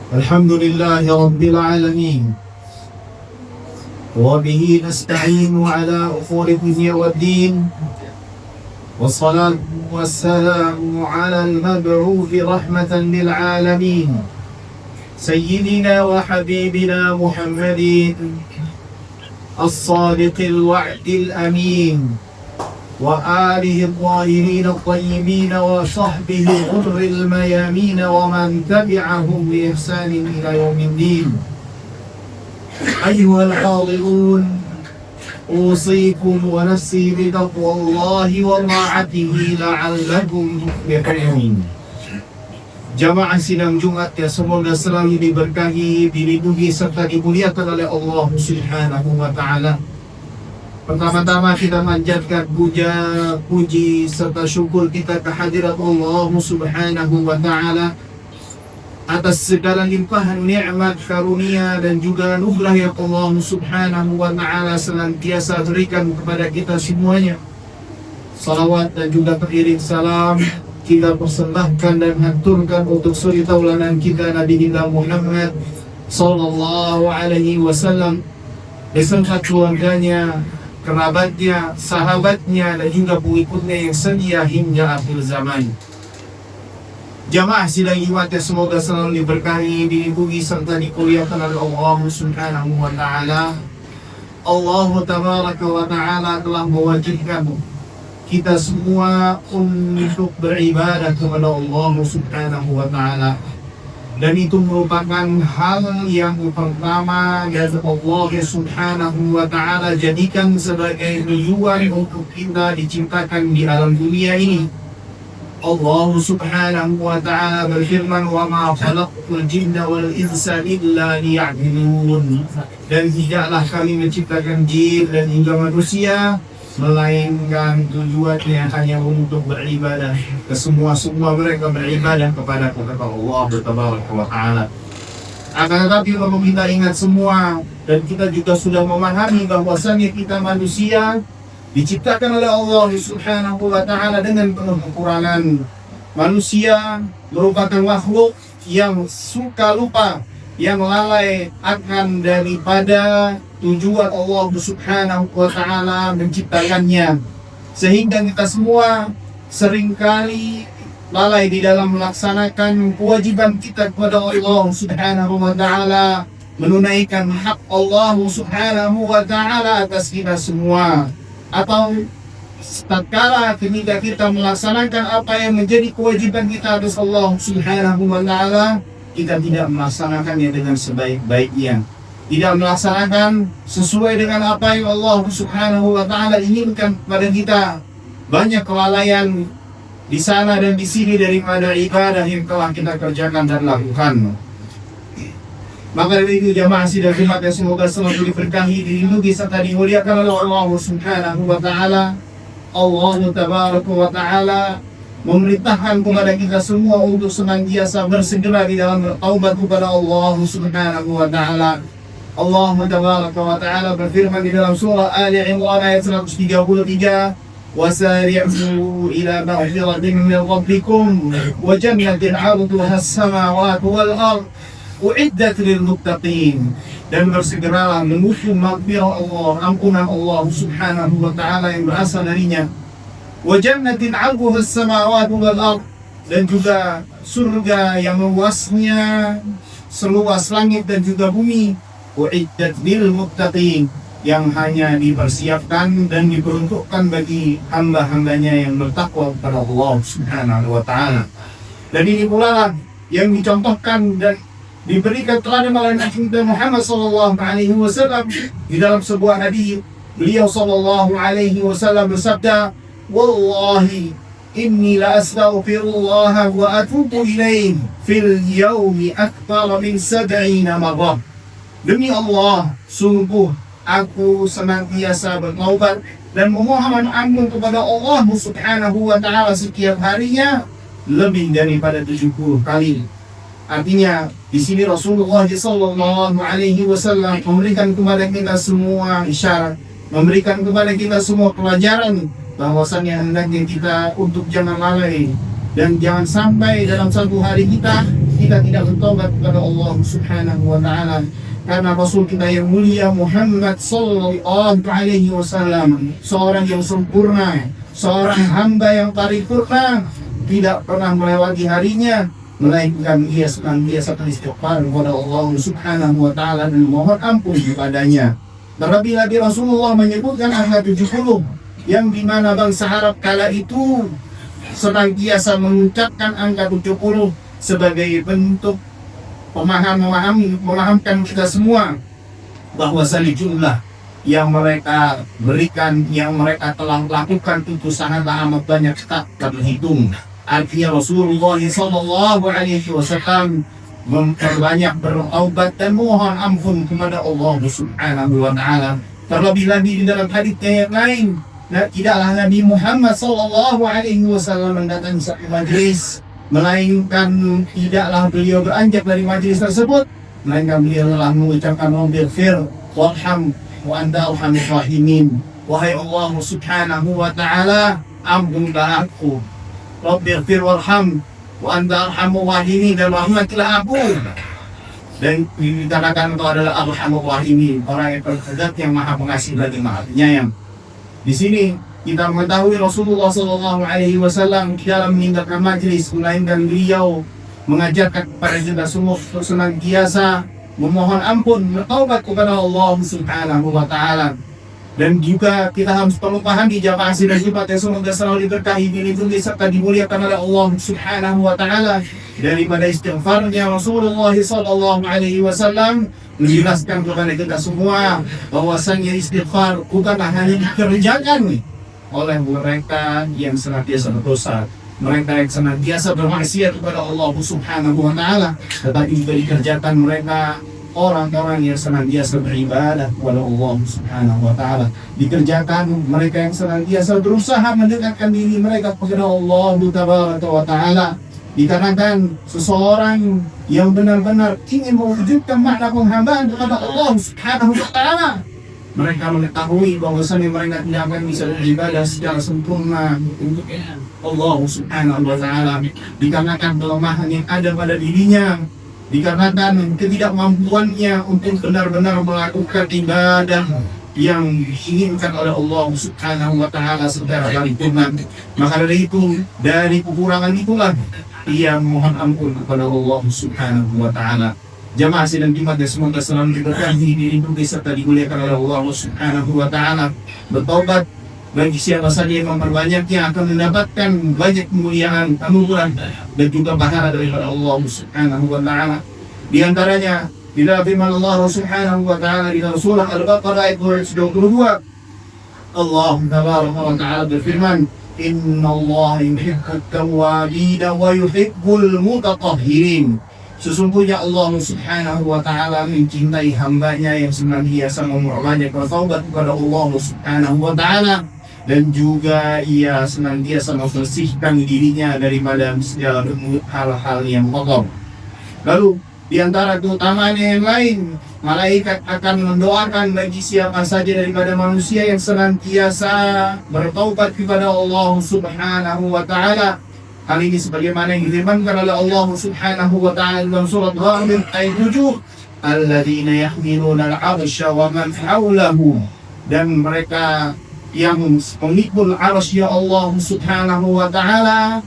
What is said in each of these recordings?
الحمد لله رب العالمين، وبه نستعين على أمور الدنيا والدين، والصلاة والسلام على المبعوث رحمة للعالمين سيدنا وحبيبنا محمد الصادق الوعد الأمين، وآله الطاهرين الطيبين، وصحبه الغر الميامين، ومن تبعهم بإحسان إلى يوم الدين. أيها الحاضرون، أوصيكم ونفسي بتقوى الله وطاعته لعلكم تفلحون. Jamaah sidang Jumat ya, semoga selalu diberkahi, dilindungi serta dimuliakan oleh Allah Subhanahu wa Ta'ala. Pertama-tama kita manjatkan puji serta syukur kita kehadirat Allah Subhanahu wa Ta'ala atas segala limpahan nikmat, karunia dan juga anugerah yang Allah Subhanahu wa Ta'ala senantiasa berikan kepada kita semuanya. Salawat dan juga teriring salam kita persembahkan dan haturkan untuk suri tauladan kita Nabi kita Muhammad sallallahu alaihi wasallam beserta keluarganya, kerabatnya, sahabatnya dan juga pengikutnya yang setia hingga akhir zaman. Jamaah sidang Jumat yang semoga selalu diberkahi, dilindungi serta dimuliakan oleh Allah Subhanahu wa Ta'ala. Allah Tabaraka wa Ta'ala telah mewajibkan kita semua untuk beribadah kepada Allah Subhanahu wa Ta'ala, dan itu merupakan hal yang pertama yang Allah Subhanahu wa Ta'ala jadikan sebagai tujuan untuk kita diciptakan di alam dunia ini. Allah Subhanahu wa Ta'ala berfirman, "Wa ma khalaqtul jinna wal insa illa liya'budun." Dan tidaklah kami menciptakan jin dan hingga manusia melainkan tujuannya hanya untuk beribadah. Semua mereka beribadah kepada Allah Tabaraka wa Ta'ala. Akan tetapi kalau kita ingat semua dan kita juga sudah memahami bahwasannya kita manusia diciptakan oleh Allah Subhanahu wa Ta'ala dengan penuh kekurangan. Manusia merupakan makhluk yang suka lupa, yang lalai akan daripada tujuan Allah Subhanahu wa Ta'ala menciptakannya, sehingga kita semua seringkali lalai di dalam melaksanakan kewajiban kita kepada Allah Subhanahu wa Ta'ala, menunaikan hak Allah Subhanahu wa Ta'ala atas kita semua. Atau tatkala ketika kita melaksanakan apa yang menjadi kewajiban kita atas Allah Subhanahu wa Ta'ala, kita tidak melaksanakannya dengan sebaik-baiknya, tidak melaksanakan sesuai dengan apa yang Allah Subhanahu wa Ta'ala inginkan kepada kita. Banyak kelalaian di sana dan di sini daripada ibadah yang telah kita kerjakan dan lakukan. Maka dari itu jamaah sidang Jumat yang semoga selalu diberkahi, dilindungi serta dimuliakan oleh Allah Subhanahu wa Ta'ala. Allah Tabaraka wa Ta'ala memerintahkan kepada kita semua untuk senantiasa bersegera di dalam bertaubat kepada Allah Subhanahu wa Ta'ala. Allah Tabaraka wa Ta'ala berfirman di dalam surah Ali Imran ayat 133, "Wasari'u ila maghfiratin min rabbikum wa jannatin 'arduha as-samawati wal ard u'iddat lil muttaqin." Dan bersegeralah menuju maghfirah Allah, ampunan Allah Subhanahu wa Ta'ala yang berasal darinya. Wa jannatin 'arduha as-samawati wal ard, dan juga surga yang luasnya seluas langit dan juga bumi. U'iddat lil muttaqin, yang hanya dipersiapkan dan diperuntukkan bagi hamba-hambanya yang bertakwa kepada Allah Subhanahu wa Ta'ala. Dan ini pula yang dicontohkan dan diberikan teladan oleh Nabi Muhammad sallallahu alaihi wasallam di dalam sebuah hadis. Beliau sallallahu alaihi wasallam bersabda, "Wallahi inni la astaghfirullah wa atubu ilaih fil yawmi akthar min 70 marrah." Demi Allah, sungguh aku senantiasa bertaubat dan memohon ampun kepada Allah Subhanahu wa Ta'ala setiap harinya lebih daripada 70 kali. Artinya di sini Rasulullah sallallahu alaihi wasallam memberikan kepada kita semua isyarat, memberikan kepada kita semua pelajaran bahwasannya hendaknya kita untuk jangan lalai dan jangan sampai dalam satu hari kita kita tidak bertobat kepada Allah Subhanahu wa taala. Karena Rasul kita yang mulia Muhammad sallallahu alaihi wasallam, seorang yang sempurna, seorang hamba yang paripurna, tidak pernah melewati harinya melainkan ia senantiasa beristighfar kepada Allah Subhanahu wa taala dan mohon ampun kepadanya. Terlebih lagi Rasulullah menyebutkan angka 70 yang dimana bangsa Arab kala itu senantiasa mengucapkan angka 70 sebagai bentuk memahamkan kita semua bahwa jumlah yang mereka berikan, yang mereka telah lakukan itu sangatlah amat banyak, tak terhitung. Artinya Rasulullah sallallahu alaihi wasallam memperbanyak bertaubat dan mohon ampun kepada Allah Subhanahu wa taala. Terlebih lagi di dalam hadisnya yang lain, tidaklah Nabi Muhammad sallallahu alaihi wasallam mendatangi satu majlis melainkan tidaklah beliau beranjak dari majlis tersebut melainkan beliau telah mengucapkan Rabbighfir warham wa anta arhamur rahimin. Wahai Allah Subhanahu wa taala, ampunlah aku. Rabbighfir warham wa anta arhamur rahimin, dan rahmatlah aku. Dan dikatakan itu adalah arhamur rahimin, orang yang terhadap yang maha pengasih lagi maha penyayang. Di sini kita mengetahui Rasulullah sallallahu alaihi wasallam dalam meninggalkan majlis melainkan beliau mengajarkan kepada kita semua untuk senantiasa memohon ampun, bertaubat kepada Allah Subhanahu wa taala. Dan juga kita harus perlu pahami jamaah sidang Jumat yang semoga selalu diberkahi, dilindungi serta dimuliakan oleh Allah Subhanahu wa taala, daripada istighfarnya Rasulullah sallallahu alaihi wasallam menjelaskan kepada kita semua bahwasanya istighfar bukanlah hanya dikerjakan oleh mereka yang senantiasa berdosa, mereka yang senantiasa bermaksiat kepada Allah Subhanahu wa taala, tetapi juga dikerjakan mereka orang-orang yang senantiasa beribadah kepada Allah Subhanahu wa taala, dikerjakan mereka yang senantiasa berusaha mendekatkan diri mereka kepada Allah Tabaraka wa taala. Dikarenakan seseorang yang benar-benar ingin mewujudkan makna penghambaan kepada Allah Subhanahu wa taala, mereka mengetahui bahwasanya mereka tidak akan bisa beribadah secara sempurna untuk Allah Subhanahu wa taala, dikarenakan kelemahan yang ada pada dirinya, dikarenakan ketidakmampuannya untuk benar-benar melakukan ibadah yang diinginkan oleh Allah Subhanahu wa taala secara paripurna. Maka dari itu, dari kekurangan itulah ia mohon ampun kepada Allah Subhanahu wa taala. Jamaah sidang Jumat yang semoga selalu diberkahi, dilindungi serta dimuliakan oleh Allah Subhanahu wa taala. Bertobat bagi siapa saja yang memperbanyaknya akan mendapatkan banyak kemuliaan, anugerah dan juga pahala daripada Allah Subhanahu wa taala. Di antaranya di dalam firman Allah Subhanahu wa taala di dalam surah Al-Baqarah ayat 22, Allah Tabaraka wa taala berfirman, "Innallaha yuhibbut tawwabin wa yuhibbul mutatahhirin." Sesungguhnya Allah Subhanahu wa taala mencintai hambanya yang senantiasa memperbanyak bertaubat kepada Allah Subhanahu wa taala, dan juga ia senantiasa membersihkan dirinya daripada segala hal-hal yang kotor. Lalu di antara keutamaan yang lain, malaikat akan mendoakan bagi siapa saja daripada manusia yang senantiasa bertaubat kepada Allah Subhanahu wa taala. Hal ini sebagaimana yang difirmankan oleh Allah Subhanahu wa taala dalam surat Ghafir ayat 7, "Alladzina yahmiluna al-'arsya wa man hawlahu." Dan mereka yang memikul arsy Allah Subhanahu wa taala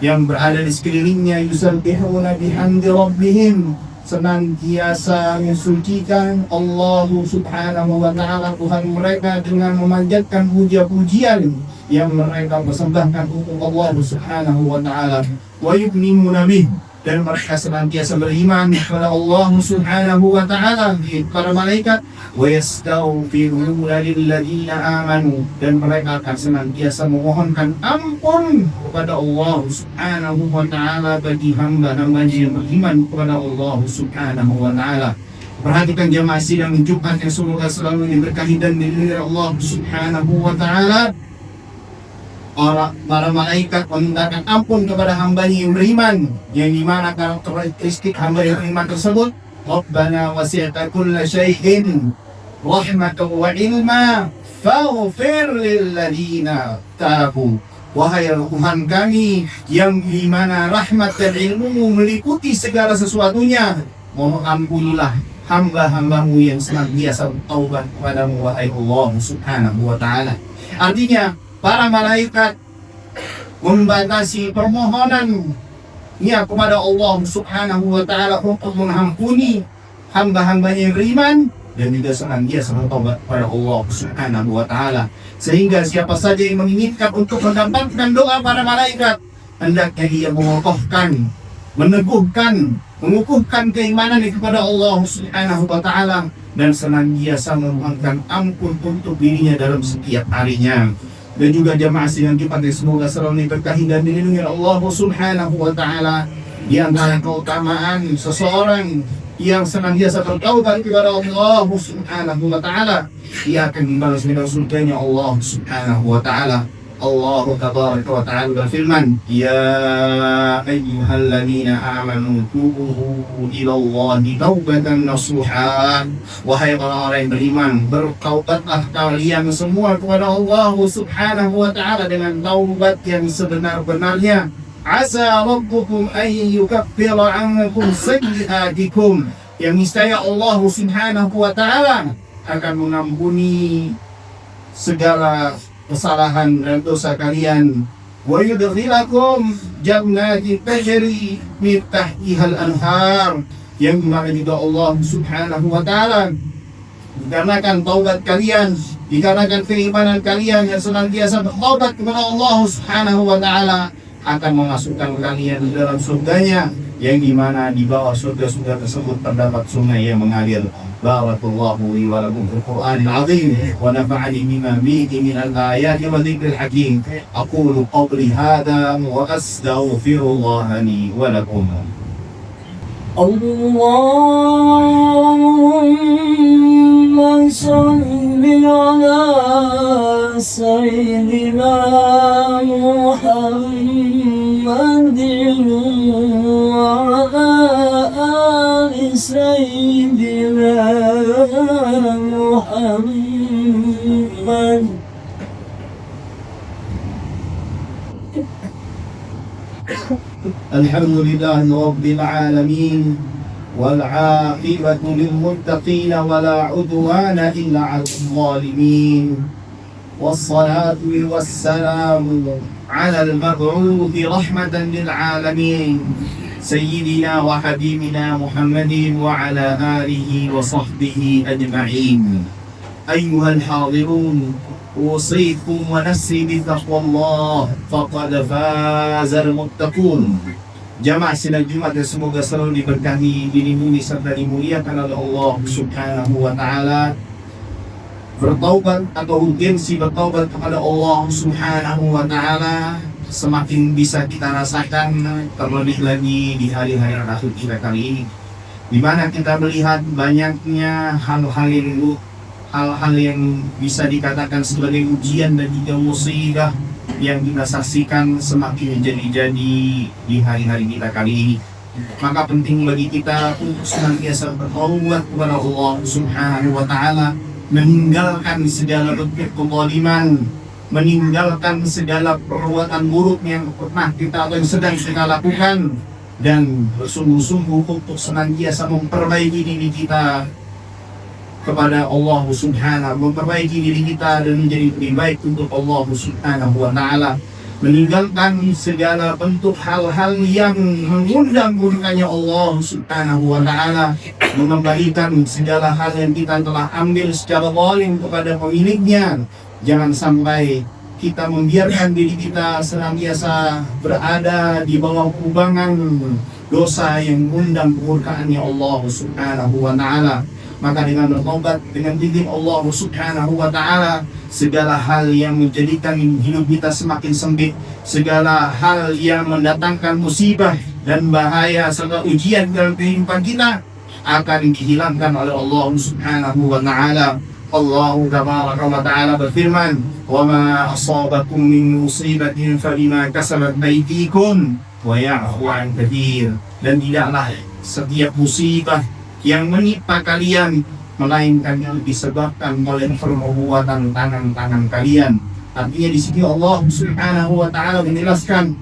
yang berada di sekelilingnya, yusabbihuna bihamdi rabbihim, senantiasa mensucikan Allah Subhanahu wa taala Tuhan mereka dengan memanjatkan puja-pujian yang mereka persembahkan untuk Allah Subhanahu wa taala. Wa yu'minuna bih, dan mereka senantiasa beriman kepada Allah Subhanahu wa taala, para malaikat. Wa yastaghfiruna lilladzina amanu, dan mereka akan senantiasa memohonkan ampun kepada Allah Subhanahu wa taala bagi hamba-hambanya yang beriman kepada Allah Subhanahu wa taala. Perhatikan jamaah sidang Jumat yang semoga selalu diberkahi dan dilindungi Allah Subhanahu wa taala. Para malaikat memintakan ampun kepada hambanya yang beriman, yang dimana karakteristik hamba yang beriman tersebut, Rabbana wasi'ta kulla syai'in rahmatan wa ilma faghfir lilladzina tabu Wahai Tuhan kami, yang dimana rahmat dan ilmu meliputi segala sesuatunya, mohon ampunilah hamba-hambamu yang senantiasa bertaubat kepadamu, wahai Allah subhanahu wa ta'ala. Artinya, para malaikat membatasi permohonannya kepada Allah subhanahu wa ta'ala untuk mengampuni hamba-hambanya yang beriman, dan juga senantiasa bertobat kepada Allah subhanahu wa ta'ala. Sehingga siapa saja yang menginginkan untuk mendapatkan doa para malaikat, hendaknya ia mengokohkan, meneguhkan, mengukuhkan keimanan kepada Allah subhanahu wa ta'ala, dan senantiasa memohonkan ampun untuk dirinya dalam setiap harinya. Dan juga jamaah sidang Jumat, semoga selalu diberkahi dan dilindungi Allah subhanahu wa ta'ala. Di antara keutamaan seseorang yang senantiasa bertaubat kepada Allah subhanahu wa ta'ala, ia akan dibalas dengan surganya Allah subhanahu wa ta'ala. Allah tabaraka wa ta'ala berfirman, ya ayyuhalladzina amanu tubu ilallahi taubatan nasuha. Wahai orang-orang yang beriman, bertaubatlah kalian semua kepada Allah subhanahu wa ta'ala dengan taubat yang sebenar-benarnya. Asa rabbukum an yukaffira ankum sayyi'atikum, yang niscaya Allah subhanahu wa ta'ala akan mengampuni segala kesalahan dan dosa kalian. Wa yudkhilakum jannatin tajri min tahtihal anhar, yang dimana juga Allah subhanahu wa ta'ala dikarenakan taubat kalian, dikarenakan keimanan kalian yang senantiasa bertaubat kepada Allah subhanahu wa ta'ala, akan memasukkan kalian di dalam surganya, yang dimana di bawah surga-surga tersebut terdapat sungai yang mengalir. Barakallahu li wa lakum fil Qur'anil azim wa nafa'ani bima fihi min al-ayati wa dzikril hakim. Aqulu qawli hadha wa astaghfirullah li wa lakum. Allahumma salli ala sayyidina Muhammadin wa ala ali sayyidina Muhammad. Alhamdulillahi rabbil alamin, wal 'aqibatu lil muttaqin wa la 'udwana illa 'alal zalimin. Wassalatu wassalamu 'alal mab'uuthi rahmatan lil 'alamin, sayyidina wa habibina Muhammadin wa 'ala alihi wa sahbihi ajma'in. Ayyuhal hadirun, usikum wa nafsi bitaqwallah, faqad fazal muttaqun. Jamaah sidang Jumat, semoga selalu diberkahi, dilindungi serta dimuliakan oleh Allah subhanahu wa ta'ala. Bertaubat atau urgensi bertaubat kepada Allah subhanahu wa ta'ala semakin bisa kita rasakan, terlebih lagi di hari-hari akhir kita kali ini, di mana kita melihat banyaknya hal-hal yang bisa dikatakan sebagai ujian dan juga musibah yang kita saksikan semakin menjadi-jadi di hari-hari kita kali ini. Maka penting bagi kita untuk senantiasa bertaubat kepada Allah subhanahu wa ta'ala, meninggalkan segala bentuk kezaliman, meninggalkan segala perbuatan buruk yang pernah kita atau yang sedang kita lakukan, dan bersungguh-sungguh untuk senantiasa memperbaiki diri kita kepada Allah subhanahu, memperbaiki diri kita dan menjadi lebih baik untuk Allah subhanahu wa ta'ala, meninggalkan segala bentuk hal-hal yang mengundang murkanya Allah subhanahu wa ta'ala, mengembalikan segala hal yang kita telah ambil secara zalim kepada pemiliknya. Jangan sampai kita membiarkan diri kita senantiasa berada di bawah kubangan dosa yang mengundang kemurkaannya Allah subhanahu wa ta'ala. Maka dengan bertobat, dengan izin Allah subhanahu wa ta'ala, segala hal yang menjadikan hidup kita semakin sempit, segala hal yang mendatangkan musibah dan bahaya serta ujian dalam kehidupan kita akan dihilangkan oleh Allah subhanahu wa ta'ala. Allah tabaraka wa ta'ala berfirman, wa ma asabakum min musibatin fabima kasabat aydikum wa ya'fu an katsir. Dan tidaklah setiap musibah yang menimpa kalian melainkan yang disebabkan oleh perbuatan tangan-tangan kalian. Artinya di sini Allah Subhanahu wa taala menjelaskan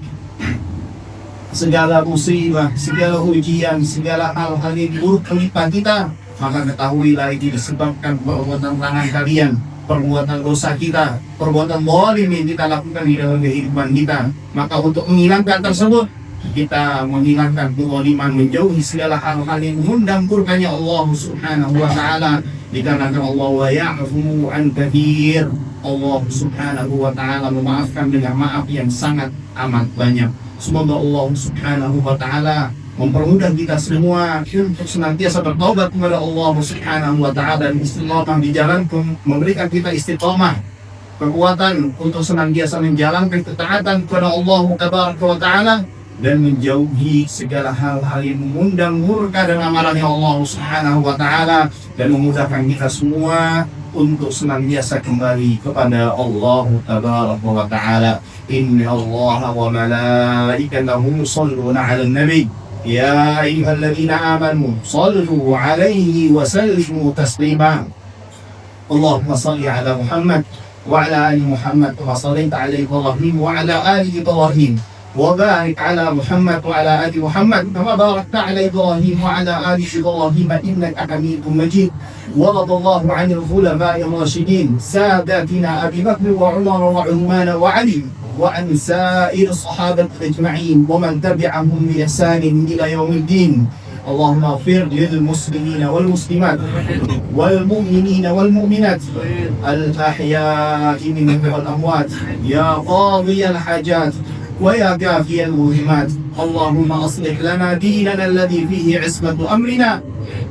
segala musibah, segala ujian, segala hal-hal yang buruk menimpa kita, maka ketahuilah itu disebabkan perbuatan tangan kalian, perbuatan dosa kita, perbuatan zalim yang kita lakukan di dalam kehidupan kita. Maka untuk menghilangkan tersebut, kita menghilangkan kezaliman, menjauhi segala hal-hal yang mengundang murkanya Allah Subhanahu wa taala. Dikarenakan Allah wa ya'fu an katsir, Allah Subhanahu wa taala memaafkan dengan maaf yang sangat amat banyak. Semoga Allah Subhanahu wa taala mempermudah kita semua untuk senantiasa bertobat kepada Allah Subhanahu wa taala dan istiqomah di jalan, memberikan kita istiqomah, kekuatan untuk senantiasa menjalankan ketaatan kepada Allah Tabaraka wa taala dan menjauhi segala hal-hal yang mengundang murka dan amarahnya Allah Subhanahu wa taala, dan memudahkan kita semua untuk senantiasa kembali kepada Allah Tabaraka wa taala. Inna Allah wa malaikatahu yusholluna 'alan nabi ya ayyuhalladzina amanu shallu 'alaihi wa sallimu taslima. Allahumma shalli 'ala Muhammad wa 'ala ali Muhammad kama shallaita 'ala Ibrahim wa 'ala ali Ibrahim وبارك على محمد وعلى آل محمد كما باركت على إبراهيم وعلى آل إبراهيم إنك حميد مجيد. ورضى الله عن الخلفاء الراشدين ساداتنا أبي بكر وعمر وعثمان وعلي وعن سائر الصحابة أجمعين ومن تبعهم بإحسان إلى يوم الدين. اللهم اغفر للمسلمين والمسلمات والمؤمنين والمؤمنات الأحياء منهم والأموات يا قاضي الحاجات ويا كافي المهمات. اللهم أصلح لنا ديننا الذي فيه عصمة أمرنا،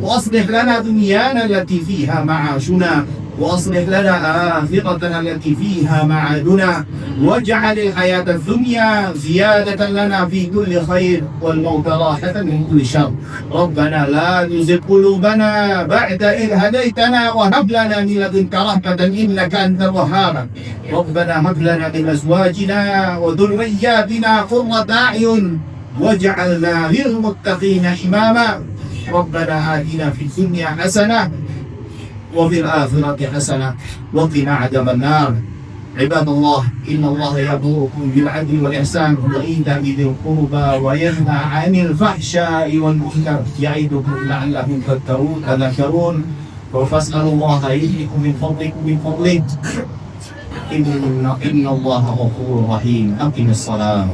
وأصلح لنا دنيانا التي فيها معاشنا، وأصلح لنا آخرتنا التي فيها معادنا، واجعل الحياة الدنيا زيادة لنا في كل خير والموت راحة من كل شر. ربنا لا تزغ قلوبنا بعد إذ هديتنا وهب لنا من لدنك رحمة إنك أنت الوهاب. ربنا هب لنا من أزواجنا وذرياتنا قرة أعين واجعلنا للمتقين إماما. ربنا آتنا في الدنيا حسنة وفي الآخرة حسنة وقنا عذاب النار. عباد الله إن الله يأمركم بالعدل والإحسان وإيتاء ذي القربى وينهى عن الفحشاء والمنكر يعظكم لعلكم تذكرون. فاسألوا الله يهديكم من فضله إن الله غفور رحيم. أقم الصلاة.